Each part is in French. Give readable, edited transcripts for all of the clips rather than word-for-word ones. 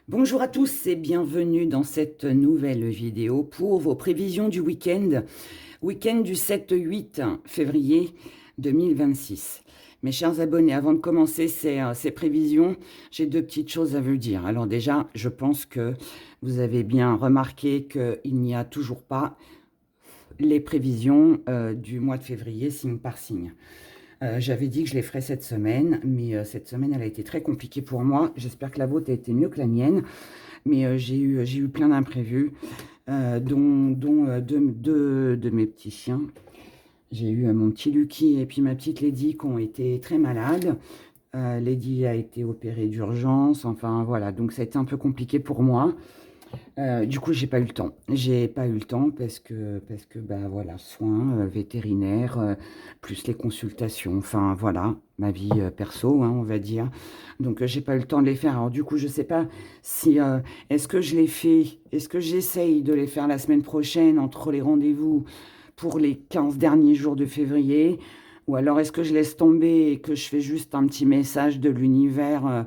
Bonjour à tous et bienvenue dans cette nouvelle vidéo pour vos prévisions du week-end du 7-8 février 2026. Mes chers abonnés, avant de commencer ces prévisions, j'ai deux petites choses à vous dire. Alors déjà, je pense que vous avez bien remarqué qu'il n'y a toujours pas les prévisions du mois de février signe par signe. J'avais dit que je les ferais cette semaine, mais cette semaine, elle a été très compliquée pour moi. J'espère que la vôtre a été mieux que la mienne, mais j'ai eu plein d'imprévus, dont deux de mes petits chiens. J'ai eu mon petit Lucky et puis ma petite Lady qui ont été très malades. Lady a été opérée d'urgence, enfin voilà, donc ça a été un peu compliqué pour moi. Du coup, j'ai pas eu le temps. J'ai pas eu le temps parce que bah voilà, soins vétérinaires, plus les consultations. Enfin voilà, ma vie perso, hein, on va dire. Donc j'ai pas eu le temps de les faire. Alors du coup, je sais pas si est-ce que je les fais, est-ce que j'essaye de les faire la semaine prochaine entre les rendez-vous pour les 15 derniers jours de février, ou alors est-ce que je laisse tomber et que je fais juste un petit message de l'univers.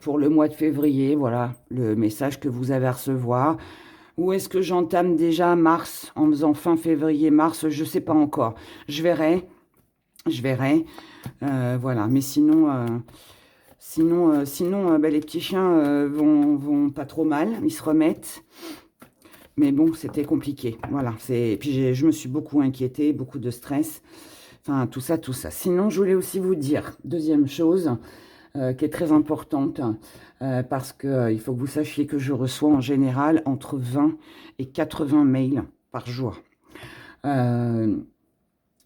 Pour le mois de février, voilà le message que vous avez à recevoir. Ou est-ce que j'entame déjà mars en faisant fin février-mars? Je ne sais pas encore. Je verrai. Je verrai. Voilà. Mais sinon, bah, les petits chiens vont pas trop mal. Ils se remettent. Mais bon, c'était compliqué. Voilà. Puis je me suis beaucoup inquiétée, beaucoup de stress. Enfin, tout ça, tout ça. Sinon, je voulais aussi vous dire, deuxième chose, qui est très importante, parce qu'il faut que vous sachiez que je reçois en général entre 20 et 80 mails par jour. Euh,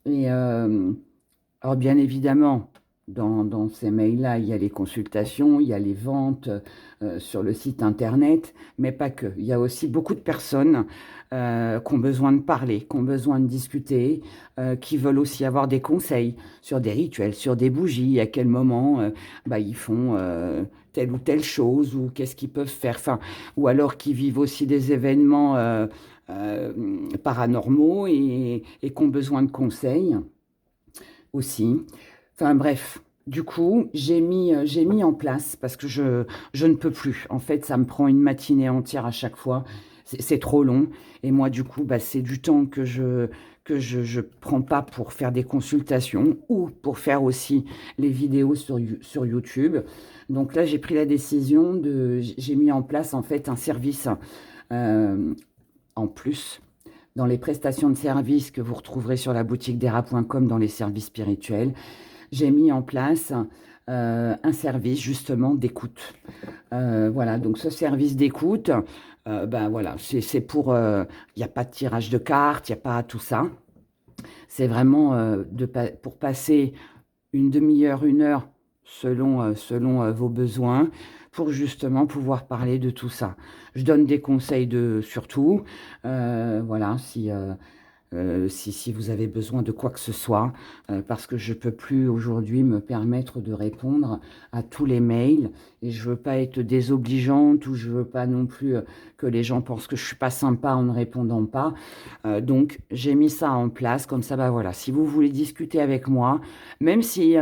et alors bien évidemment, dans ces mails-là, il y a les consultations, il y a les ventes sur le site internet, mais pas que. Il y a aussi beaucoup de personnes qui ont besoin de parler, qui ont besoin de discuter, qui veulent aussi avoir des conseils sur des rituels, sur des bougies, à quel moment bah, ils font telle ou telle chose, ou qu'est-ce qu'ils peuvent faire, enfin, ou alors qui vivent aussi des événements paranormaux et qui ont besoin de conseils aussi. Enfin bref, du coup, j'ai mis en place parce que je ne peux plus. En fait, ça me prend une matinée entière à chaque fois. C'est trop long. Et moi, du coup, bah, c'est du temps que je prends pas pour faire des consultations ou pour faire aussi les vidéos sur YouTube. Donc là, j'ai pris la décision j'ai mis en place en fait un service euh, en plus dans les prestations de services que vous retrouverez sur la boutique d'era.com dans les services spirituels. J'ai mis en place un service justement d'écoute. Voilà, donc ce service d'écoute, ben voilà, c'est pour, il n'y a pas de tirage de cartes, il n'y a pas tout ça. C'est vraiment pour passer une demi-heure, une heure, selon vos besoins, pour justement pouvoir parler de tout ça. Je donne des conseils surtout, voilà, si vous avez besoin de quoi que ce soit, parce que je ne peux plus aujourd'hui me permettre de répondre à tous les mails et je ne veux pas être désobligeante ou je ne veux pas non plus que les gens pensent que je ne suis pas sympa en ne répondant pas. Donc j'ai mis ça en place, comme ça, bah voilà, si vous voulez discuter avec moi, même si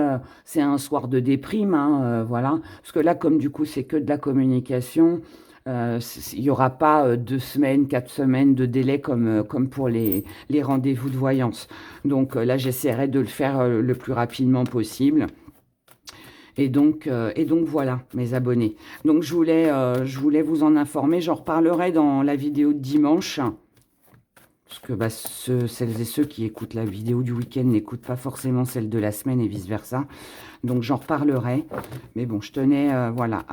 c'est un soir de déprime, hein, voilà, parce que là, comme du coup, c'est que de la communication. Il n'y aura pas 2 semaines, 4 semaines de délai comme pour les rendez-vous de voyance. Donc là, j'essaierai de le faire le plus rapidement possible. Et donc voilà, mes abonnés. Donc je voulais vous en informer. J'en reparlerai dans la vidéo de dimanche. Parce que bah, celles et ceux qui écoutent la vidéo du week-end n'écoutent pas forcément celle de la semaine et vice-versa. Donc j'en reparlerai. Mais bon, je tenais voilà,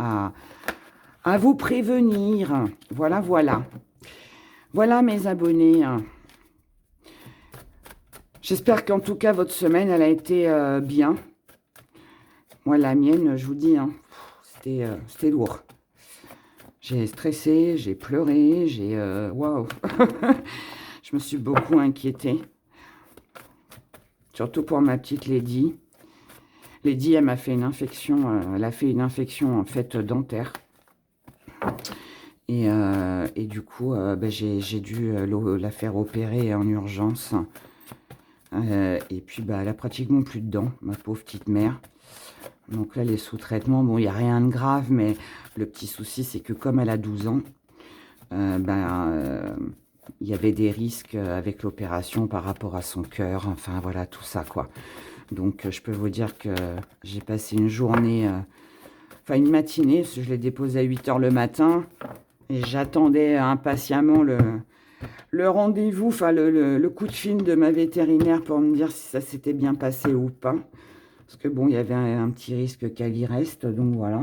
à vous prévenir. Voilà, voilà. Voilà mes abonnés. J'espère qu'en tout cas, votre semaine, elle a été bien. Moi, la mienne, je vous dis, hein, c'était lourd. J'ai stressé, j'ai pleuré, waouh. Je me suis beaucoup inquiétée. Surtout pour ma petite Lady. Lady, elle m'a fait une infection. Elle a fait une infection, en fait, dentaire. Et du coup, ben, j'ai dû la faire opérer en urgence. Et puis, bah, elle a pratiquement plus de dents, ma pauvre petite mère. Donc là, les sous-traitements, bon, il n'y a rien de grave, mais le petit souci, c'est que comme elle a 12 ans, il y avait des risques avec l'opération par rapport à son cœur, enfin voilà, tout ça, quoi. Donc je peux vous dire que j'ai passé une journée, enfin une matinée, parce que je l'ai déposée à 8 heures le matin, et j'attendais impatiemment le rendez-vous, enfin le coup de fil de ma vétérinaire pour me dire si ça s'était bien passé ou pas. Parce que bon, il y avait un petit risque qu'elle y reste, donc voilà.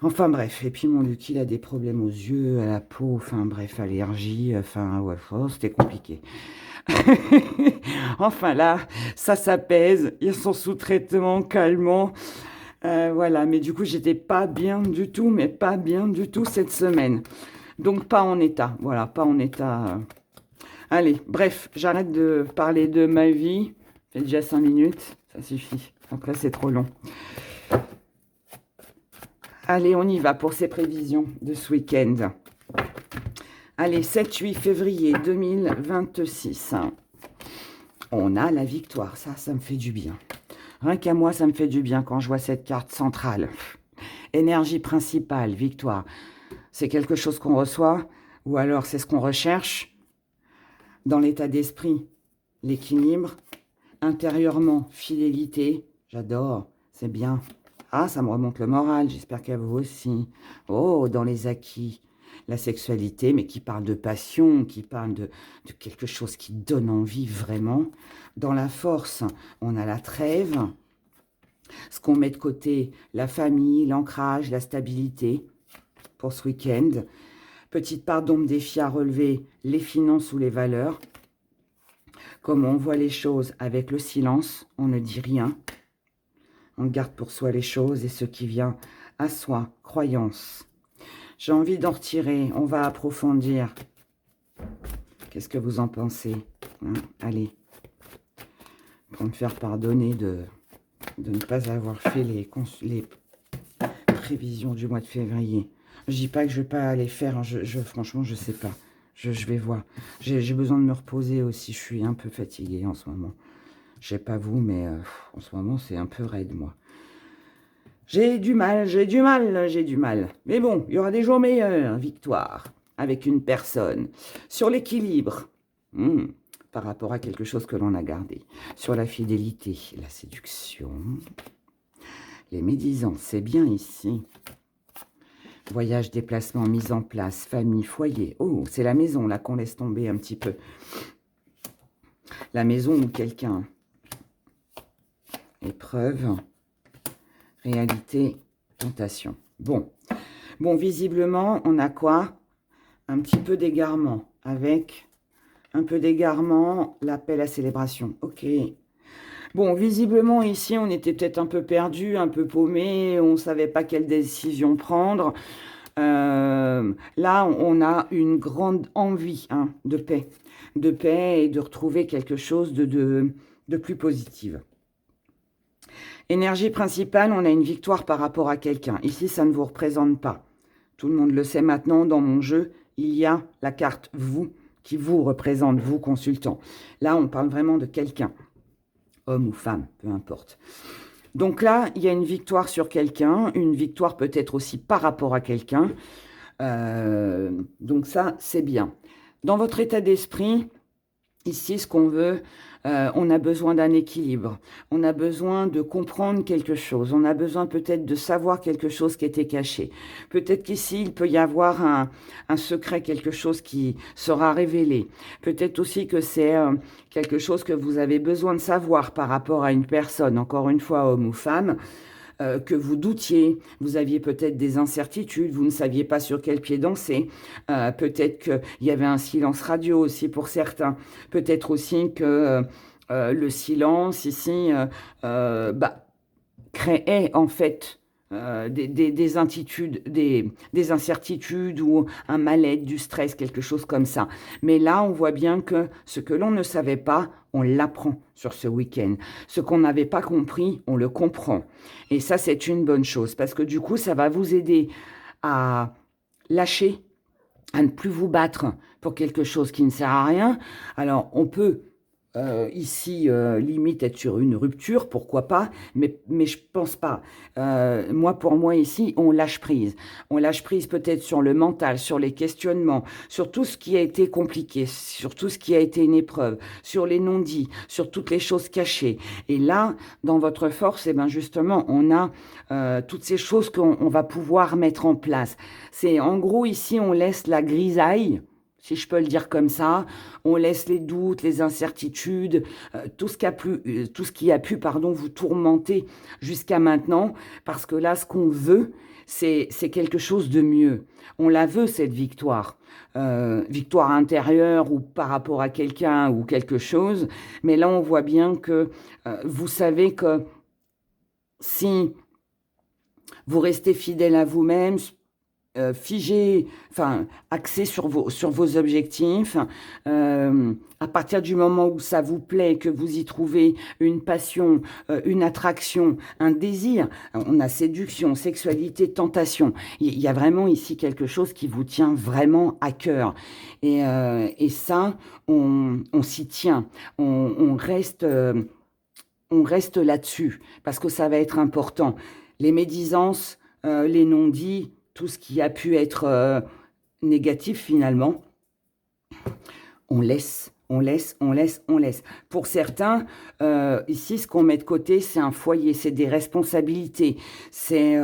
Enfin bref, et puis mon Lucky, il a des problèmes aux yeux, à la peau, enfin bref, allergie, enfin ouais, oh, c'était compliqué. Enfin là, ça s'apaise, ils sont sous traitement, calmant, voilà. Mais du coup, j'étais pas bien du tout, mais pas bien du tout cette semaine. Donc pas en état, voilà, pas en état. Allez, bref, j'arrête de parler de ma vie. Ça fait déjà 5 minutes, ça suffit. Après, c'est trop long. Allez, on y va pour ces prévisions de ce week-end. Allez, 7-8 février 2026. On a la victoire, ça me fait du bien. Rien qu'à moi, ça me fait du bien quand je vois cette carte centrale. Énergie principale, victoire. C'est quelque chose qu'on reçoit ou alors c'est ce qu'on recherche dans l'état d'esprit. L'équilibre, intérieurement, fidélité. J'adore, c'est bien. Ah, ça me remonte le moral, j'espère qu'à vous aussi. Oh, dans les acquis, la sexualité, mais qui parle de passion, qui parle de quelque chose qui donne envie vraiment. Dans la force, on a la trêve, ce qu'on met de côté, la famille, l'ancrage, la stabilité pour ce week-end. Petite part d'ombre défi à relever, les finances ou les valeurs. Comment on voit les choses avec le silence, on ne dit rien. On garde pour soi les choses et ce qui vient à soi, croyance. J'ai envie d'en retirer, on va approfondir. Qu'est-ce que vous en pensez, hein? Allez, pour me faire pardonner de ne pas avoir fait les prévisions du mois de février. Je dis pas que je vais pas les faire, hein. Franchement, je sais pas. Je vais voir. J'ai besoin de me reposer aussi, je suis un peu fatiguée en ce moment. Je sais pas vous, mais en ce moment, c'est un peu raide, moi. J'ai du mal. Mais bon, il y aura des jours meilleurs, victoire, avec une personne. Sur l'équilibre, par rapport à quelque chose que l'on a gardé. Sur la fidélité, la séduction, les médisances, c'est bien ici. Voyage, déplacement, mise en place, famille, foyer. Oh, c'est la maison, là, qu'on laisse tomber un petit peu. La maison ou quelqu'un. Épreuve, réalité, tentation. Bon, visiblement, on a quoi? Un petit peu d'égarement. Avec un peu d'égarement, l'appel à célébration. Ok. Bon, visiblement, ici, on était peut-être un peu perdu, un peu paumé. On ne savait pas quelle décision prendre. Là, on a une grande envie, hein, de paix. De paix et de retrouver quelque chose de plus positif. Énergie principale, on a une victoire par rapport à quelqu'un. Ici, ça ne vous représente pas. Tout le monde le sait maintenant, dans mon jeu, il y a la carte vous, qui vous représente, vous, consultant. Là, on parle vraiment de quelqu'un. Homme ou femme, peu importe. Donc là, il y a une victoire sur quelqu'un, une victoire peut-être aussi par rapport à quelqu'un. Donc ça, c'est bien. Dans votre état d'esprit, ici, ce qu'on veut, on a besoin d'un équilibre. On a besoin de comprendre quelque chose. On a besoin peut-être de savoir quelque chose qui était caché. Peut-être qu'ici, il peut y avoir un secret, quelque chose qui sera révélé. Peut-être aussi que c'est quelque chose que vous avez besoin de savoir par rapport à une personne, encore une fois, homme ou femme, que vous doutiez, vous aviez peut-être des incertitudes, vous ne saviez pas sur quel pied danser, peut-être qu'il y avait un silence radio aussi pour certains, peut-être aussi que le silence ici créait en fait des incertitudes ou un mal-être, du stress, quelque chose comme ça. Mais là, on voit bien que ce que l'on ne savait pas, on l'apprend sur ce week-end. Ce qu'on n'avait pas compris, on le comprend. Et ça, c'est une bonne chose parce que du coup, ça va vous aider à lâcher, à ne plus vous battre pour quelque chose qui ne sert à rien. Alors, on peut ici, limite être sur une rupture, pourquoi pas, mais je pense pas. Moi, pour moi, ici, on lâche prise. On lâche prise peut-être sur le mental, sur les questionnements, sur tout ce qui a été compliqué, sur tout ce qui a été une épreuve, sur les non-dits, sur toutes les choses cachées. Et là, dans votre force, eh ben justement, on a toutes ces choses qu'on va pouvoir mettre en place. C'est en gros, ici, on laisse la grisaille, si je peux le dire comme ça, on laisse les doutes, les incertitudes, tout ce qui a pu, pardon, vous tourmenter jusqu'à maintenant, parce que là, ce qu'on veut, c'est quelque chose de mieux. On la veut, cette victoire. Victoire intérieure ou par rapport à quelqu'un ou quelque chose, mais là, on voit bien que vous savez que si vous restez fidèle à vous-même, figé, enfin, axé sur vos objectifs. À partir du moment où ça vous plaît, que vous y trouvez une passion, une attraction, un désir, on a séduction, sexualité, tentation. Il y a vraiment ici quelque chose qui vous tient vraiment à cœur. Et ça, on s'y tient. On reste là-dessus parce que ça va être important. Les médisances, les non-dits, tout ce qui a pu être négatif finalement, on laisse, on laisse, on laisse, on laisse. Pour certains, ici, ce qu'on met de côté, c'est un foyer, c'est des responsabilités. C'est,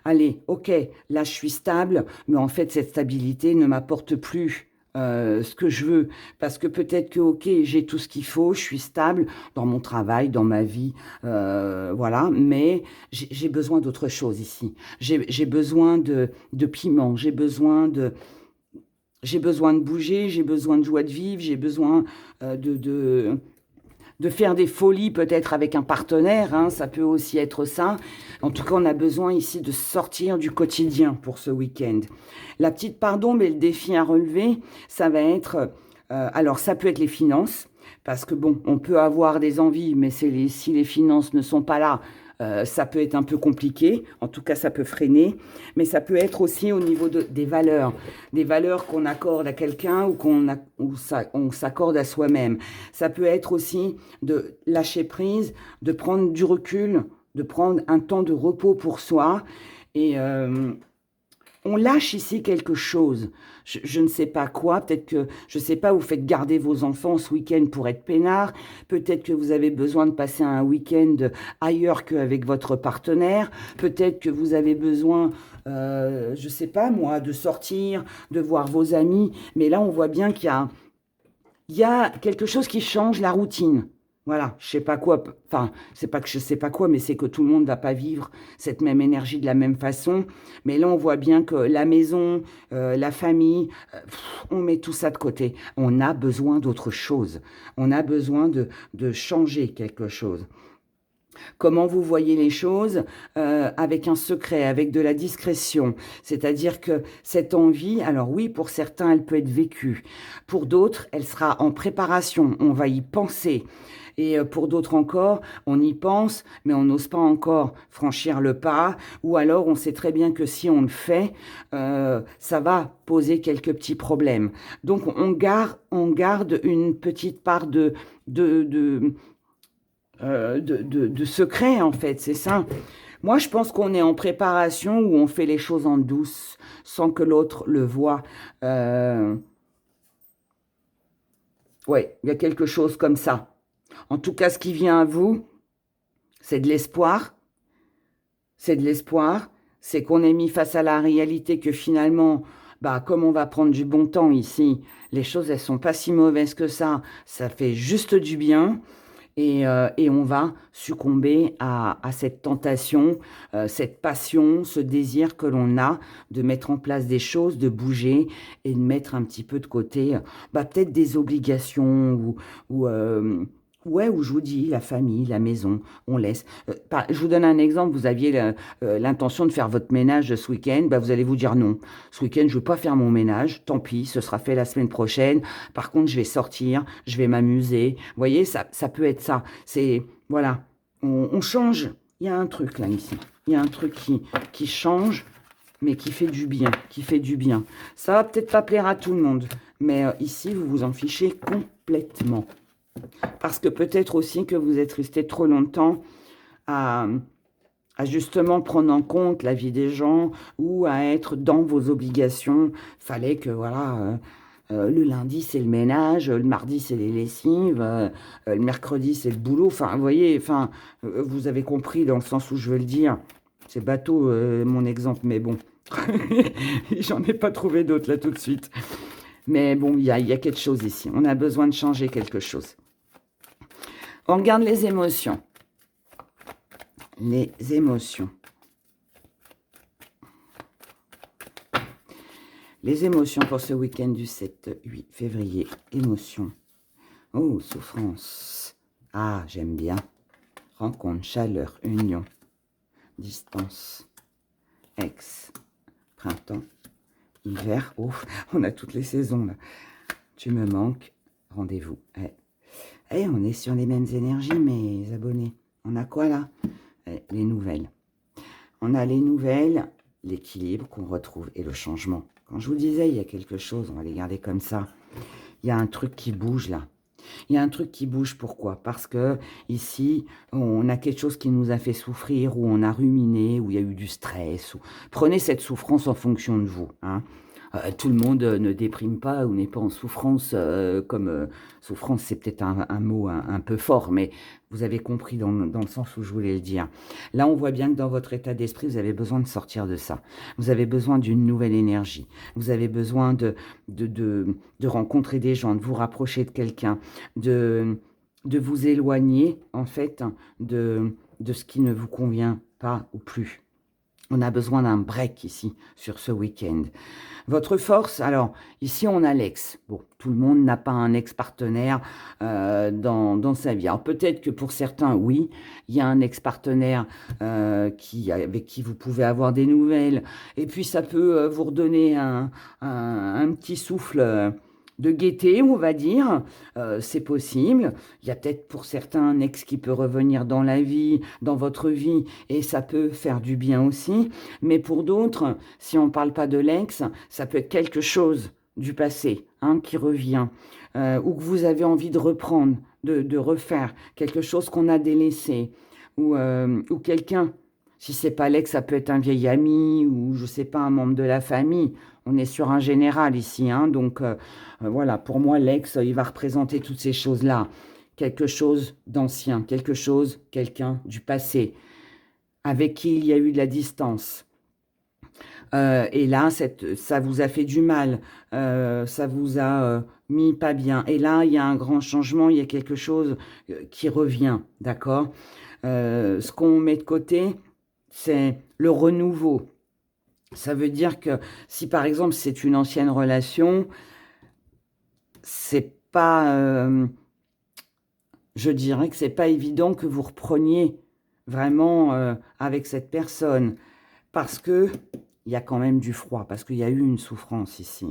allez, ok, là je suis stable, mais en fait cette stabilité ne m'apporte plus ce que je veux, parce que peut-être que, ok, j'ai tout ce qu'il faut, je suis stable dans mon travail, dans ma vie, voilà, mais j'ai besoin d'autre chose ici. J'ai besoin de piment, j'ai besoin de bouger, j'ai besoin de joie de vivre, j'ai besoin de faire des folies peut-être avec un partenaire, hein, ça peut aussi être ça. En tout cas, on a besoin ici de sortir du quotidien pour ce week-end. La petite pardon, mais le défi à relever, ça va être, alors ça peut être les finances, parce que bon, on peut avoir des envies, mais si les finances ne sont pas là, ça peut être un peu compliqué, en tout cas ça peut freiner, mais ça peut être aussi au niveau des valeurs qu'on accorde à quelqu'un ou on s'accorde à soi-même. Ça peut être aussi de lâcher prise, de prendre du recul, de prendre un temps de repos pour soi et on lâche ici quelque chose. Je ne sais pas quoi. Peut-être que, je ne sais pas, vous faites garder vos enfants ce week-end pour être peinard. Peut-être que vous avez besoin de passer un week-end ailleurs qu'avec votre partenaire. Peut-être que vous avez besoin, je ne sais pas moi, de sortir, de voir vos amis. Mais là, on voit bien il y a quelque chose qui change la routine. Voilà, je sais pas quoi, enfin, c'est pas que je sais pas quoi, mais c'est que tout le monde va pas vivre cette même énergie de la même façon. Mais là, on voit bien que la maison, la famille, on met tout ça de côté. On a besoin d'autre chose. On a besoin de changer quelque chose. Comment vous voyez les choses avec un secret, avec de la discrétion. C'est-à-dire que cette envie, alors oui, pour certains, elle peut être vécue. Pour d'autres, elle sera en préparation. On va y penser. Et pour d'autres encore, on y pense, mais on n'ose pas encore franchir le pas. Ou alors, on sait très bien que si on le fait, ça va poser quelques petits problèmes. Donc, on garde une petite part de secret, en fait, c'est ça. Moi, je pense qu'on est en préparation où on fait les choses en douce, sans que l'autre le voie. Ouais, il y a quelque chose comme ça. En tout cas, ce qui vient à vous, c'est de l'espoir. C'est de l'espoir. C'est qu'on est mis face à la réalité que finalement, bah, comme on va prendre du bon temps ici, les choses, elles sont pas si mauvaises que ça. Ça fait juste du bien. Et on va succomber à cette tentation, cette passion, ce désir que l'on a de mettre en place des choses, de bouger et de mettre un petit peu de côté, bah, peut-être des obligations ouais, où je vous dis, la famille, la maison, on laisse. Je vous donne un exemple, vous aviez l'intention de faire votre ménage ce week-end, bah, vous allez vous dire non. Ce week-end, je ne veux pas faire mon ménage, tant pis, ce sera fait la semaine prochaine. Par contre, je vais sortir, je vais m'amuser. Vous voyez, ça peut être ça. C'est, voilà, on change. Il y a un truc là, ici. Il y a un truc qui change, mais qui fait du bien, qui fait du bien. Ça va peut-être pas plaire à tout le monde, mais ici, vous vous en fichez complètement. Parce que peut-être aussi que vous êtes resté trop longtemps à, à justement prendre en compte la vie des gens ou à être dans vos obligations. Fallait que, voilà, le lundi c'est le ménage, le mardi c'est les lessives, le mercredi c'est le boulot. Enfin, vous voyez, enfin, vous avez compris dans le sens où je veux le dire. C'est bateau mon exemple, mais bon. J'en ai pas trouvé d'autres là tout de suite. Mais bon, il y a quelque chose ici. On a besoin de changer quelque chose. On regarde les émotions. Les émotions. Les émotions pour ce week-end du 7-8 février. Émotions. Oh, souffrance. Ah, j'aime bien. Rencontre, chaleur, union, distance, ex, printemps, hiver. Oh, on a toutes les saisons là. Tu me manques. Rendez-vous. On est sur les mêmes énergies, mes abonnés. On a quoi là? Les nouvelles. On a les nouvelles, l'équilibre qu'on retrouve et le changement. Quand je vous disais, il y a quelque chose, on va les garder comme ça. Il y a un truc qui bouge là. Il y a un truc qui bouge, pourquoi? Parce que ici, on a quelque chose qui nous a fait souffrir, où on a ruminé, où il y a eu du stress. Prenez cette souffrance en fonction de vous. Hein. Tout le monde ne déprime pas ou n'est pas en souffrance, souffrance, c'est peut-être un mot un peu fort, mais vous avez compris dans le sens où je voulais le dire. Là, on voit bien que dans votre état d'esprit, vous avez besoin de sortir de ça. Vous avez besoin d'une nouvelle énergie. Vous avez besoin de rencontrer des gens, de vous rapprocher de quelqu'un, de vous éloigner, en fait, de ce qui ne vous convient pas ou plus. On a besoin d'un break ici, sur ce week-end. Votre force, alors, ici, on a l'ex. Bon, tout le monde n'a pas un ex-partenaire dans sa vie. Alors, peut-être que pour certains, oui, il y a un ex-partenaire avec qui vous pouvez avoir des nouvelles. Et puis, ça peut vous redonner un petit souffle de gaieté, on va dire. C'est possible. Il y a peut-être pour certains un ex qui peut revenir dans la vie, dans votre vie, et ça peut faire du bien aussi. Mais pour d'autres, si on ne parle pas de l'ex, ça peut être quelque chose du passé hein, qui revient, ou que vous avez envie de reprendre, de refaire, quelque chose qu'on a délaissé, ou quelqu'un. Si c'est pas l'ex, ça peut être un vieil ami ou je sais pas un membre de la famille. On est sur un général ici, hein, donc voilà. Pour moi, l'ex, il va représenter toutes ces choses-là, quelque chose d'ancien, quelque chose, quelqu'un du passé, avec qui il y a eu de la distance. Et là, ça vous a fait du mal, ça vous a mis pas bien. Et là, il y a un grand changement, il y a quelque chose qui revient, d'accord? Ce qu'on met de côté, c'est le renouveau. Ça veut dire que si par exemple c'est une ancienne relation, c'est pas, je dirais que c'est pas évident que vous repreniez vraiment avec cette personne parce que il y a quand même du froid, parce qu'il y a eu une souffrance ici.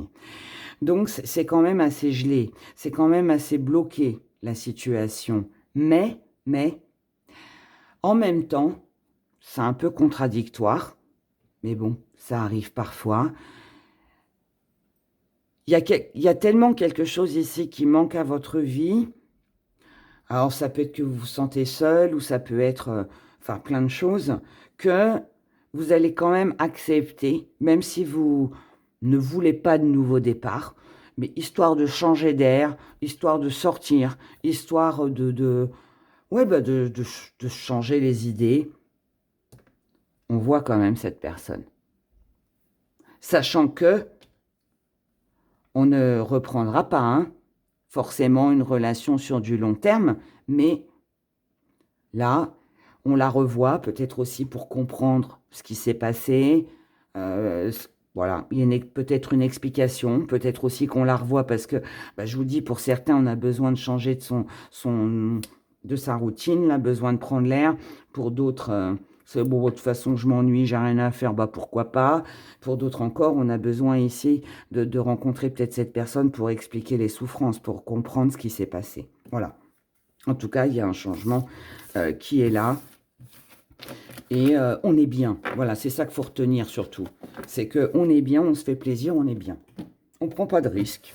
Donc c'est quand même assez gelé, c'est quand même assez bloqué la situation. Mais en même temps, c'est un peu contradictoire. Mais bon, ça arrive parfois. Il y a tellement quelque chose ici qui manque à votre vie. Alors, ça peut être que vous vous sentez seul, ou ça peut être, enfin, plein de choses, que vous allez quand même accepter, même si vous ne voulez pas de nouveau départ, mais histoire de changer d'air, histoire de sortir, histoire ouais, de changer les idées. On voit quand même cette personne. Sachant que on ne reprendra pas hein, forcément une relation sur du long terme, mais là, on la revoit peut-être aussi pour comprendre ce qui s'est passé. Voilà, il y a peut-être une explication, peut-être aussi qu'on la revoit parce que, bah, je vous dis, pour certains, on a besoin de changer de sa routine, là, besoin de prendre l'air. Pour d'autres, c'est bon, de toute façon, je m'ennuie, j'ai rien à faire, bah pourquoi pas. Pour d'autres encore, on a besoin ici de rencontrer peut-être cette personne pour expliquer les souffrances, pour comprendre ce qui s'est passé. Voilà. En tout cas, il y a un changement qui est là. Et on est bien. Voilà, c'est ça qu'il faut retenir surtout. C'est qu'on est bien, on se fait plaisir, on est bien. On ne prend pas de risques.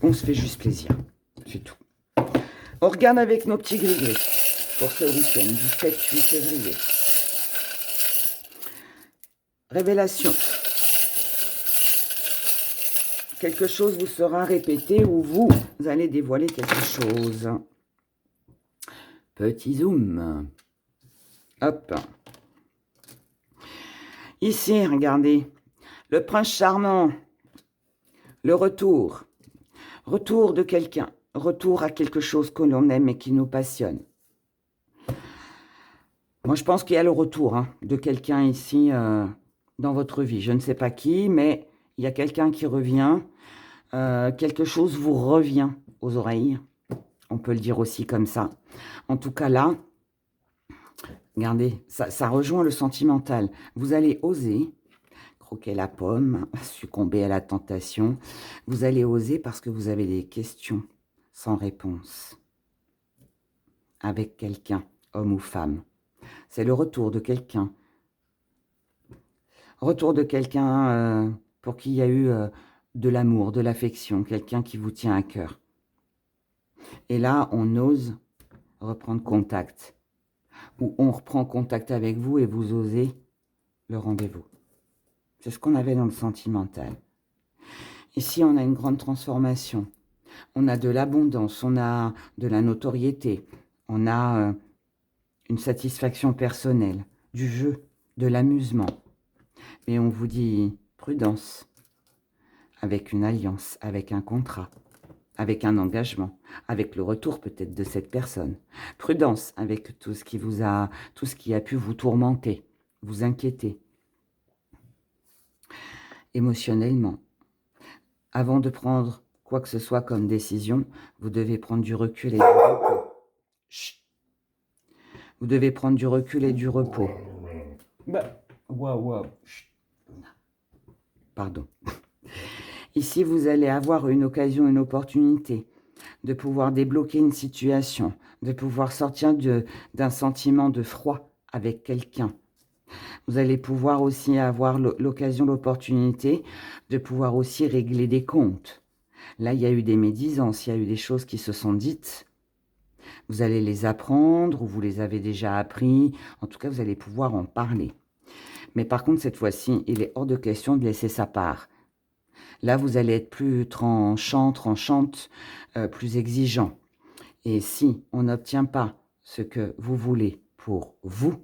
On se fait juste plaisir. C'est tout. On regarde avec nos petits gris-gris pour ce week-end du 7-8 février. Révélation. Quelque chose vous sera répété ou vous allez dévoiler quelque chose. Petit zoom. Hop. Ici, regardez. Le prince charmant. Le retour. Retour de quelqu'un. Retour à quelque chose que l'on aime et qui nous passionne. Moi, je pense qu'il y a le retour de quelqu'un ici dans votre vie. Je ne sais pas qui, mais il y a quelqu'un qui revient. Quelque chose vous revient aux oreilles. On peut le dire aussi comme ça. En tout cas, là, regardez, ça rejoint le sentimental. Vous allez oser croquer la pomme, succomber à la tentation. Vous allez oser parce que vous avez des questions sans réponse. Avec quelqu'un, homme ou femme. C'est le retour de quelqu'un. Retour de quelqu'un pour qui il y a eu de l'amour, de l'affection, quelqu'un qui vous tient à cœur. Et là, on ose reprendre contact. Ou on reprend contact avec vous et vous osez le rendez-vous. C'est ce qu'on avait dans le sentimental. Ici, on a une grande transformation. On a de l'abondance, on a de la notoriété, on a une satisfaction personnelle, du jeu, de l'amusement. Mais on vous dit prudence, avec une alliance, avec un contrat, avec un engagement, avec le retour peut-être de cette personne. Prudence avec tout ce qui a pu vous tourmenter, vous inquiéter. Émotionnellement. Avant de prendre quoi que ce soit comme décision, vous devez prendre du recul et du repos. Chut. Vous devez prendre du recul et du repos. Waouh. Pardon. Ici, vous allez avoir une occasion, une opportunité de pouvoir débloquer une situation, de pouvoir sortir d'un sentiment de froid avec quelqu'un. Vous allez pouvoir aussi avoir l'occasion, l'opportunité de pouvoir aussi régler des comptes. Là, il y a eu des médisances, il y a eu des choses qui se sont dites. Vous allez les apprendre ou vous les avez déjà appris. En tout cas, vous allez pouvoir en parler. Mais par contre, cette fois-ci, il est hors de question de laisser sa part. Là, vous allez être plus tranchante, plus exigeant. Et si on n'obtient pas ce que vous voulez pour vous,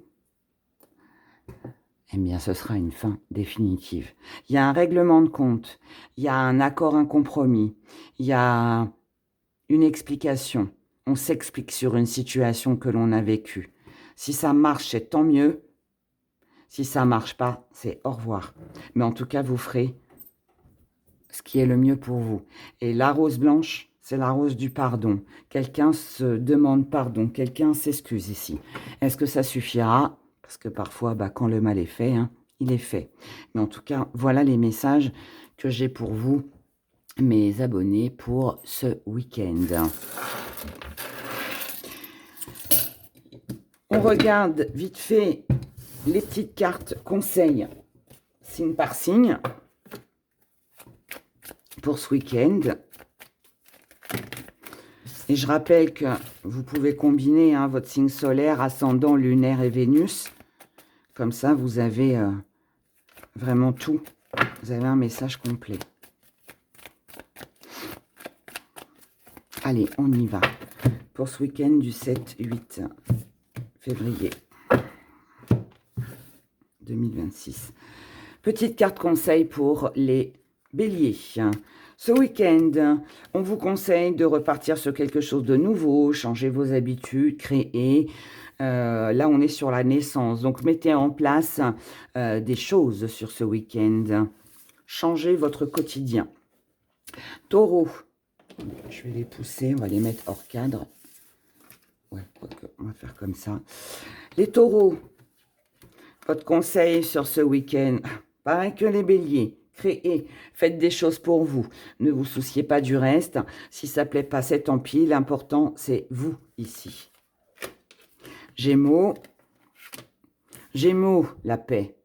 eh bien, ce sera une fin définitive. Il y a un règlement de compte, il y a un accord, un compromis, il y a une explication. On s'explique sur une situation que l'on a vécue. Si ça marche, c'est tant mieux. Si ça ne marche pas, c'est au revoir. Mais en tout cas, vous ferez ce qui est le mieux pour vous. Et la rose blanche, c'est la rose du pardon. Quelqu'un se demande pardon, quelqu'un s'excuse ici. Est-ce que ça suffira ? Parce que parfois, quand le mal est fait, il est fait. Mais en tout cas, voilà les messages que j'ai pour vous, mes abonnés, pour ce week-end. On regarde vite fait les petites cartes conseils, signe par signe, pour ce week-end. Et je rappelle que vous pouvez combiner votre signe solaire, ascendant, lunaire et Vénus. Comme ça, vous avez vraiment tout. Vous avez un message complet. Allez, on y va. Pour ce week-end du 7-8 février 2026. Petite carte conseil pour les béliers. Ce week-end, on vous conseille de repartir sur quelque chose de nouveau, changer vos habitudes, créer. Là, on est sur la naissance. Donc, mettez en place des choses sur ce week-end. Changez votre quotidien. Taureau. Je vais les pousser. On va les mettre hors cadre. Ouais, on va faire comme ça. Les taureaux. Votre conseil sur ce week-end. Pareil que les béliers. Créez, faites des choses pour vous. Ne vous souciez pas du reste. Si ça ne plaît pas, c'est tant pis. L'important, c'est vous ici. Gémeaux. Gémeaux, la paix.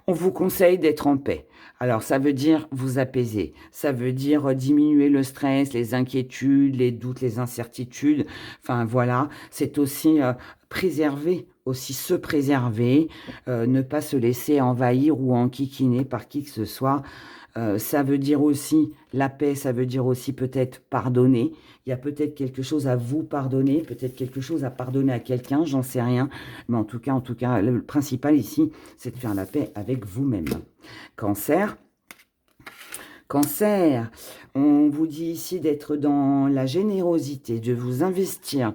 On vous conseille d'être en paix. Alors, ça veut dire vous apaiser. Ça veut dire diminuer le stress, les inquiétudes, les doutes, les incertitudes. Enfin, voilà. C'est aussi préserver, aussi se préserver, ne pas se laisser envahir ou enquiquiner par qui que ce soit. Ça veut dire aussi, la paix, ça veut dire aussi peut-être pardonner. Il y a peut-être quelque chose à vous pardonner, peut-être quelque chose à pardonner à quelqu'un, j'en sais rien. Mais en tout cas, le principal ici, c'est de faire la paix avec vous-même. Cancer. Cancer, on vous dit ici d'être dans la générosité, de vous investir.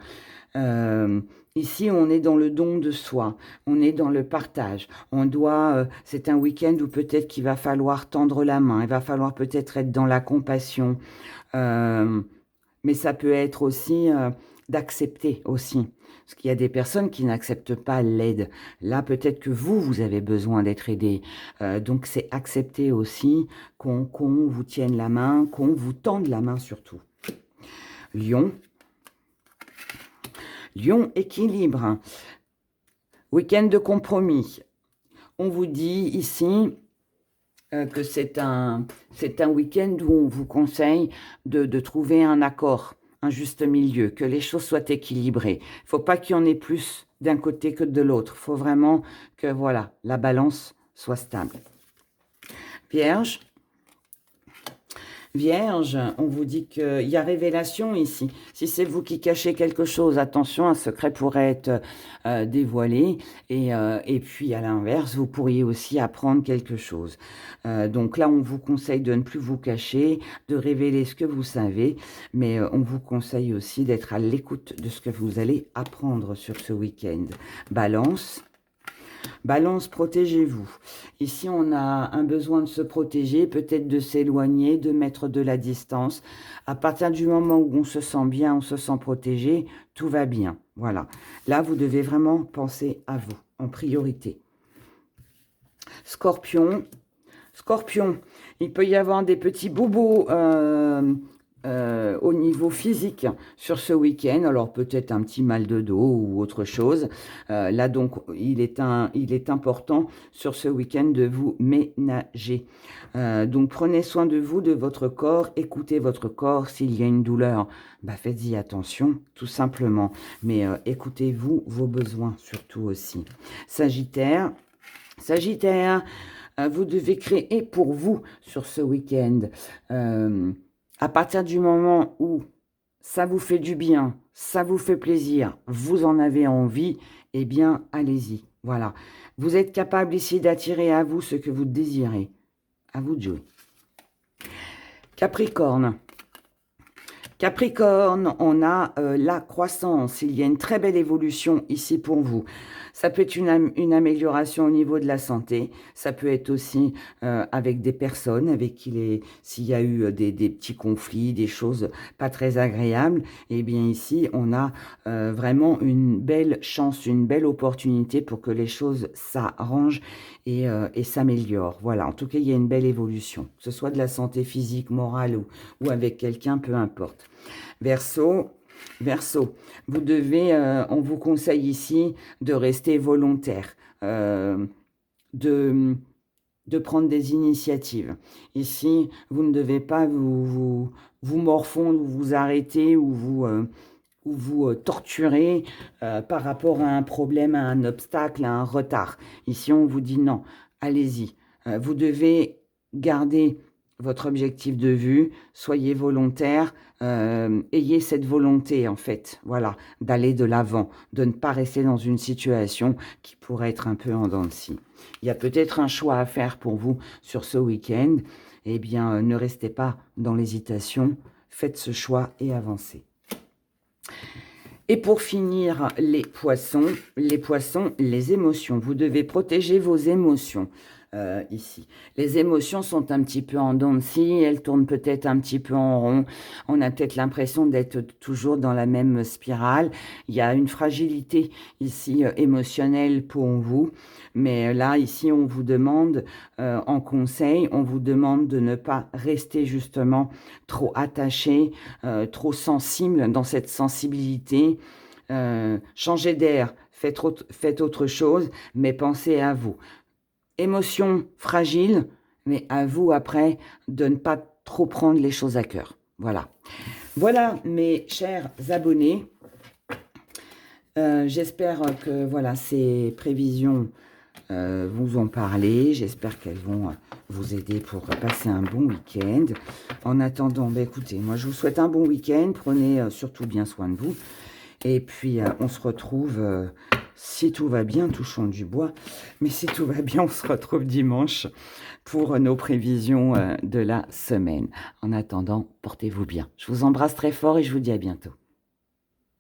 Ici, on est dans le don de soi, on est dans le partage. On doit, c'est un week-end où peut-être qu'il va falloir tendre la main, il va falloir peut-être être dans la compassion, mais ça peut être aussi d'accepter aussi. Parce qu'il y a des personnes qui n'acceptent pas l'aide. Là, peut-être que vous avez besoin d'être aidé. Donc, c'est accepter aussi qu'on vous tienne la main, qu'on vous tende la main surtout. Lion. Lion, équilibre. Week-end de compromis. On vous dit ici que c'est un week-end où on vous conseille de trouver un accord, un juste milieu, que les choses soient équilibrées. Il ne faut pas qu'il y en ait plus d'un côté que de l'autre. Il faut vraiment que voilà, la balance soit stable. Vierge. Vierge, on vous dit qu'il y a révélation ici. Si c'est vous qui cachez quelque chose, attention, un secret pourrait être dévoilé. Et puis, à l'inverse, vous pourriez aussi apprendre quelque chose. Donc là, on vous conseille de ne plus vous cacher, de révéler ce que vous savez. Mais on vous conseille aussi d'être à l'écoute de ce que vous allez apprendre sur ce week-end. Balance. Balance, protégez-vous. Ici, on a un besoin de se protéger, peut-être de s'éloigner, de mettre de la distance. À partir du moment où on se sent bien, on se sent protégé, tout va bien. Voilà. Là, vous devez vraiment penser à vous, en priorité. Scorpion. Scorpion, il peut y avoir des petits bobos au niveau physique sur ce week-end, alors peut-être un petit mal de dos ou autre chose. Là donc, il est important sur ce week-end de vous ménager. Donc prenez soin de vous, de votre corps, écoutez votre corps. S'il y a une douleur, bah, faites-y attention, tout simplement. Mais écoutez-vous, vos besoins surtout aussi. Sagittaire. Sagittaire, vous devez créer pour vous sur ce week-end. À partir du moment où ça vous fait du bien, ça vous fait plaisir, vous en avez envie, eh bien, allez-y. Voilà. Vous êtes capable ici d'attirer à vous ce que vous désirez. À vous de jouer. Capricorne. Capricorne, on a la croissance. Il y a une très belle évolution ici pour vous. Ça peut être une amélioration au niveau de la santé. Ça peut être aussi avec des personnes avec qui s'il y a eu des petits conflits, des choses pas très agréables. Eh bien ici, on a vraiment une belle chance, une belle opportunité pour que les choses s'arrangent et s'améliorent. Voilà, en tout cas, il y a une belle évolution. Que ce soit de la santé physique, morale ou avec quelqu'un, peu importe. Verseau. Verseau, vous devez, on vous conseille ici de rester volontaire, de prendre des initiatives. Ici, vous ne devez pas vous morfondre, vous arrêter ou vous torturer par rapport à un problème, à un obstacle, à un retard. Ici, on vous dit non, allez-y. Vous devez garder votre objectif de vue, soyez volontaire, ayez cette volonté en fait, voilà, d'aller de l'avant, de ne pas rester dans une situation qui pourrait être un peu en dents de scie. Il y a peut-être un choix à faire pour vous sur ce week-end, eh bien ne restez pas dans l'hésitation, faites ce choix et avancez. Et pour finir, les poissons, les émotions, vous devez protéger vos émotions. Ici. Les émotions sont un petit peu en dents de scie, elles tournent peut-être un petit peu en rond. On a peut-être l'impression d'être toujours dans la même spirale. Il y a une fragilité ici émotionnelle pour vous. Mais là, ici, on vous demande, en conseil, on vous demande de ne pas rester justement trop attaché, trop sensible dans cette sensibilité. Changez d'air, faites autre chose, mais pensez à vous. émotion fragile, mais à vous après de ne pas trop prendre les choses à cœur. Voilà. Voilà mes chers abonnés. J'espère que voilà, ces prévisions vous ont parlé. J'espère qu'elles vont vous aider pour passer un bon week-end. En attendant, bah, écoutez, moi je vous souhaite un bon week-end. Prenez surtout bien soin de vous. Et puis on se retrouve, si tout va bien, touchons du bois. Mais si tout va bien, on se retrouve dimanche pour nos prévisions de la semaine. En attendant, portez-vous bien. Je vous embrasse très fort et je vous dis à bientôt.